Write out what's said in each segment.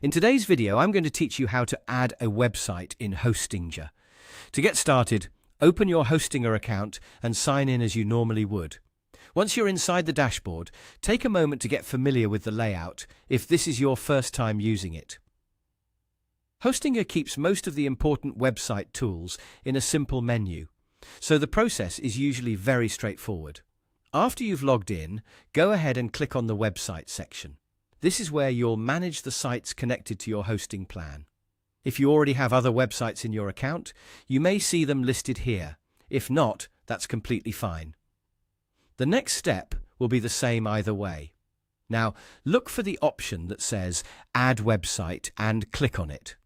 In today's video, I'm going to teach you how to add a website in Hostinger. To get started, open your Hostinger account and sign in as you normally would. Once you're inside the dashboard, take a moment to get familiar with the layout if this is your first time using it. Hostinger keeps most of the important website tools in a simple menu, so the process is usually very straightforward. After you've logged in, go ahead and click on the website section. This is where you'll manage the sites connected to your hosting plan. If you already have other websites in your account, you may see them listed here. If not, that's completely fine. The next step will be the same either way. Now, look for the option that says Add Website and click on it.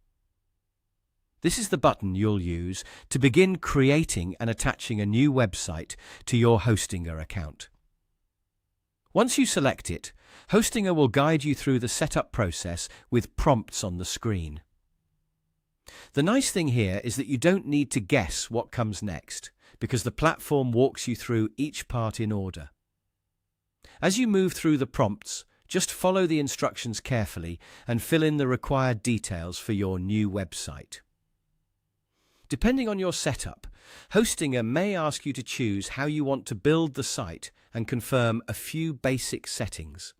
This is the button you'll use to begin creating and attaching a new website to your Hostinger account. Once you select it, Hostinger will guide you through the setup process with prompts on the screen. The nice thing here is that you don't need to guess what comes next, because the platform walks you through each part in order. As you move through the prompts, just follow the instructions carefully and fill in the required details for your new website. Depending on your setup, Hostinger may ask you to choose how you want to build the site and confirm a few basic settings.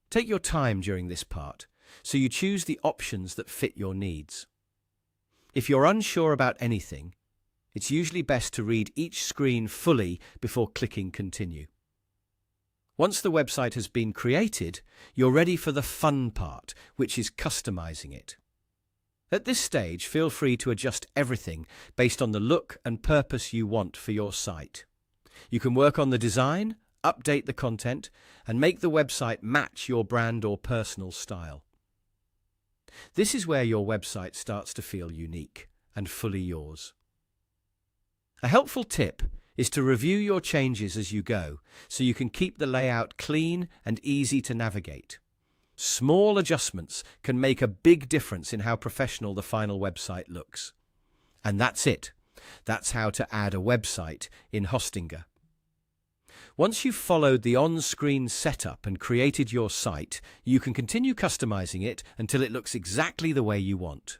Take your time during this part, so you choose the options that fit your needs. If you're unsure about anything, it's usually best to read each screen fully before clicking Continue. Once the website has been created, you're ready for the fun part, which is customizing it. At this stage, feel free to adjust everything based on the look and purpose you want for your site. You can work on the design, update the content, and make the website match your brand or personal style. This is where your website starts to feel unique and fully yours. A helpful tip is to review your changes as you go, so you can keep the layout clean and easy to navigate. Small adjustments can make a big difference in how professional the final website looks. And that's it. That's how to add a website in Hostinger. Once you've followed the on-screen setup and created your site, you can continue customizing it until it looks exactly the way you want.